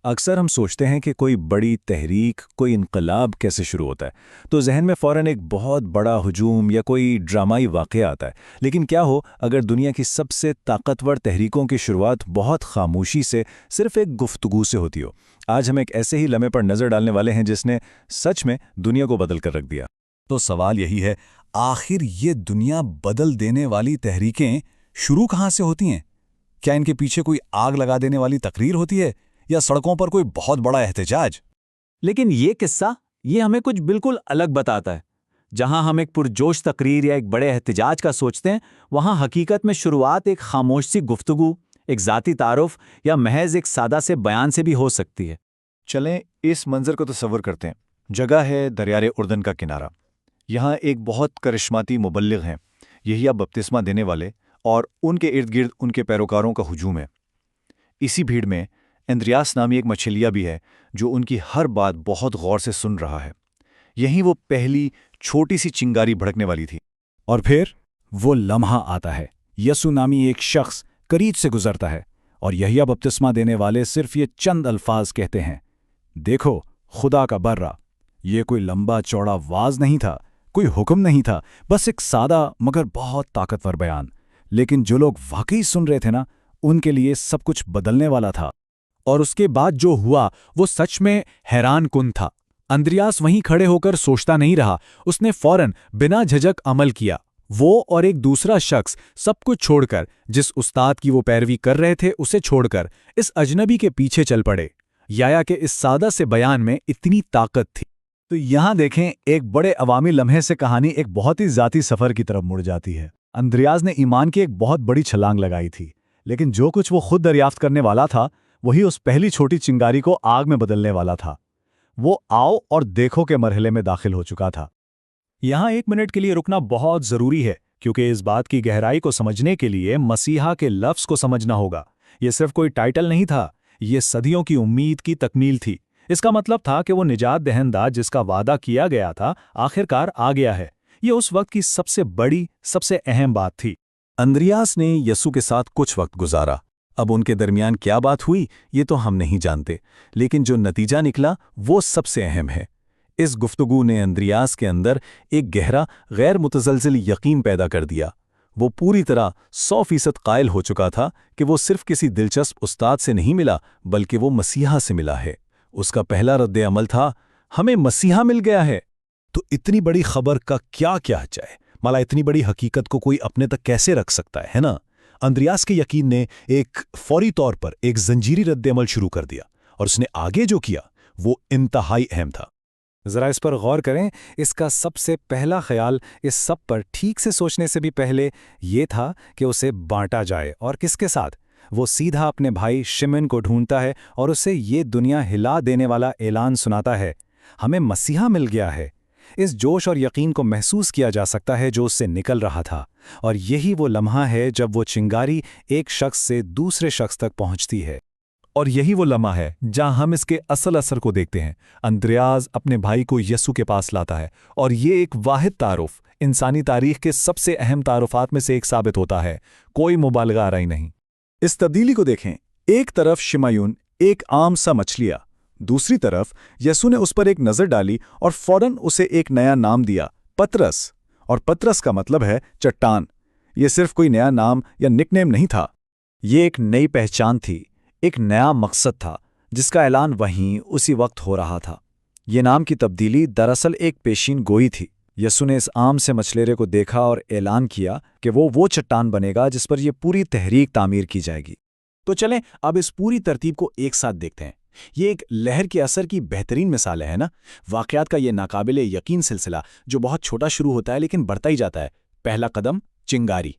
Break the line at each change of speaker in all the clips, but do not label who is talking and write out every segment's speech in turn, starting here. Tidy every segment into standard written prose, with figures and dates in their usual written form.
اکثر ہم سوچتے ہیں کہ کوئی بڑی تحریک، کوئی انقلاب کیسے شروع ہوتا ہے تو ذہن میں فوراً ایک بہت بڑا ہجوم یا کوئی ڈرامائی واقعہ آتا ہے۔ لیکن کیا ہو اگر دنیا کی سب سے طاقتور تحریکوں کی شروعات بہت خاموشی سے، صرف ایک گفتگو سے ہوتی ہو؟ آج ہم ایک ایسے ہی لمحے پر نظر ڈالنے والے ہیں جس نے سچ میں دنیا کو بدل کر رکھ دیا۔
تو سوال یہی ہے، آخر یہ دنیا بدل دینے والی تحریکیں شروع کہاں سے ہوتی ہیں؟ کیا ان کے پیچھے کوئی آگ لگا دینے والی تقریر ہوتی ہے یا سڑکوں پر کوئی بہت بڑا احتجاج؟
لیکن یہ قصہ ہمیں کچھ بالکل الگ بتاتا ہے۔ جہاں ہم ایک پرجوش تقریر یا ایک بڑے احتجاج کا سوچتے ہیں، وہاں حقیقت میں شروعات ایک خاموش سی گفتگو، ایک ذاتی تعارف یا محض ایک سادہ سے بیان سے بھی ہو سکتی ہے۔
چلیں اس منظر کو تصور کرتے ہیں۔ جگہ ہے دریائے اردن کا کنارہ۔ یہاں ایک بہت کرشماتی مبلغ ہیں، یحییٰ بپتسمہ دینے والے، اور ان کے ارد گرد ان کے پیروکاروں کا ہجوم ہے۔ اسی بھیڑ میں اندریاس نامی ایک مچھلیہ بھی ہے جو ان کی ہر بات بہت غور سے سن رہا ہے۔ یہیں وہ پہلی چھوٹی سی چنگاری بھڑکنے والی تھی۔
اور پھر وہ لمحہ آتا ہے، یسوع نامی ایک شخص قریب سے گزرتا ہے، اور یحییٰ بپتسمہ دینے والے صرف یہ چند الفاظ کہتے ہیں، دیکھو خدا کا برا۔ یہ کوئی لمبا چوڑا واز نہیں تھا، کوئی حکم نہیں تھا، بس ایک سادہ مگر بہت طاقتور بیان۔ لیکن جو لوگ واقعی سن رہے تھے نا، ان کے لیے سب کچھ بدلنے والا تھا۔ اور اس کے بعد جو ہوا وہ سچ میں حیران کن تھا۔ اندریاس وہیں کھڑے ہو کر سوچتا نہیں رہا، اس نے فوراً بنا جھجک عمل کیا۔ وہ اور ایک دوسرا شخص سب کچھ چھوڑ کر، جس استاد کی وہ پیروی کر رہے تھے اسے چھوڑ کر، اس اجنبی کے پیچھے چل پڑے۔ یا کہ اس سادہ سے بیان میں اتنی طاقت تھی۔
تو یہاں دیکھیں، ایک بڑے عوامی لمحے سے کہانی ایک بہت ہی ذاتی سفر کی طرف مڑ جاتی ہے۔ اندریاس نے ایمان کی ایک بہت بڑی چھلانگ لگائی تھی، لیکن جو کچھ وہ خود دریافت کرنے والا تھا وہی اس پہلی چھوٹی چنگاری کو آگ میں بدلنے والا تھا۔ وہ آؤ اور دیکھو کے مرحلے میں داخل ہو چکا تھا۔
یہاں ایک منٹ کے لیے رکنا بہت ضروری ہے، کیونکہ اس بات کی گہرائی کو سمجھنے کے لیے مسیحا کے لفظ کو سمجھنا ہوگا۔ یہ صرف کوئی ٹائٹل نہیں تھا، یہ صدیوں کی امید کی تکمیل تھی۔ اس کا مطلب تھا کہ وہ نجات دہندہ جس کا وعدہ کیا گیا تھا آخرکار آ گیا ہے۔ یہ اس وقت کی سب سے بڑی، سب سے اہم بات تھی۔
اندریاس نے یسوع کے ساتھ کچھ وقت گزارا۔ اب ان کے درمیان کیا بات ہوئی یہ تو ہم نہیں جانتے، لیکن جو نتیجہ نکلا وہ سب سے اہم ہے۔ اس گفتگو نے اندریاس کے اندر ایک گہرا، غیر متزلزل یقین پیدا کر دیا۔ وہ پوری طرح 100% قائل ہو چکا تھا کہ وہ صرف کسی دلچسپ استاد سے نہیں ملا، بلکہ وہ مسیحا سے ملا ہے۔ اس کا پہلا رد عمل تھا، ہمیں مسیحا مل گیا ہے۔
تو اتنی بڑی خبر کا کیا جائے؟ مالا اتنی بڑی حقیقت کو کوئی اپنے تک کیسے رکھ سکتا ہے نا؟ اندریاس کے یقین نے ایک فوری طور پر ایک زنجیری رد عمل شروع کر دیا، اور اس نے آگے جو کیا وہ انتہائی اہم تھا۔
ذرا اس پر غور کریں۔ اس کا سب سے پہلا خیال اس سب پر ٹھیک سے سوچنے سے بھی پہلے یہ تھا کہ اسے بانٹا جائے، اور کس کے ساتھ؟ وہ سیدھا اپنے بھائی شمعون کو ڈھونڈتا ہے اور اسے یہ دنیا ہلا دینے والا اعلان سناتا ہے، ہمیں مسیحا مل گیا ہے۔ اس جوش اور یقین کو محسوس کیا جا سکتا ہے جو اس سے نکل رہا تھا، اور یہی وہ لمحہ ہے جب وہ چنگاری ایک شخص سے دوسرے شخص تک پہنچتی ہے۔
اور یہی وہ لمحہ ہے جہاں ہم اس کے اصل اثر کو دیکھتے ہیں۔ اندریاس اپنے بھائی کو یسوع کے پاس لاتا ہے، اور یہ ایک واحد تعارف انسانی تاریخ کے سب سے اہم تعارفات میں سے ایک ثابت ہوتا ہے، کوئی مبالغہ آرائی نہیں۔ اس تبدیلی کو دیکھیں، ایک طرف شمعون ایک عام سا مچھلیہ، دوسری طرف یسوع نے اس پر ایک نظر ڈالی اور فوراً اسے ایک نیا نام دیا، پطرس۔ اور پطرس کا مطلب ہے چٹان۔ یہ صرف کوئی نیا نام یا نک نیم نہیں تھا، یہ ایک نئی پہچان تھی، ایک نیا مقصد تھا جس کا اعلان وہیں اسی وقت ہو رہا تھا۔ یہ نام کی تبدیلی دراصل ایک پیشین گوئی تھی۔ یسوع نے اس عام سے مچھلیرے کو دیکھا اور اعلان کیا کہ وہ چٹان بنے گا جس پر یہ پوری تحریک تعمیر کی جائے گی۔
تو چلیں اب اس پوری ترتیب کو ایک ساتھ دیکھتے ہیں۔ یہ ایک لہر کے اثر کی بہترین مثال ہے نا؟ واقعات کا یہ ناقابل یقین سلسلہ جو بہت چھوٹا شروع ہوتا ہے لیکن بڑھتا ہی جاتا ہے۔ پہلا قدم چنگاری،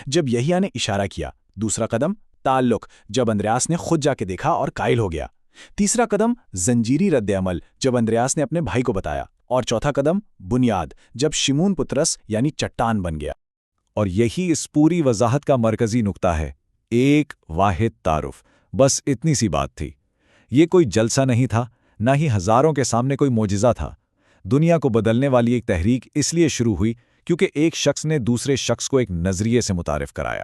جب یحییٰ نے اشارہ کیا۔ دوسرا قدم تعلق، جب اندریاس نے خود جا کے دیکھا اور قائل ہو گیا۔ تیسرا قدم زنجیری رد عمل، جب اندریاس نے اپنے بھائی کو بتایا۔ اور چوتھا قدم بنیاد، جب شمعون پطرس یعنی چٹان بن گیا۔
اور یہی اس پوری وضاحت کا مرکزی نقطہ ہے، ایک واحد تعارف۔ بس اتنی سی بات تھی۔ یہ کوئی جلسہ نہیں تھا، نہ ہی ہزاروں کے سامنے کوئی معجزہ تھا۔ دنیا کو بدلنے والی ایک تحریک اس لیے شروع ہوئی کیونکہ ایک شخص نے دوسرے شخص کو ایک نظریے سے متعارف کرایا۔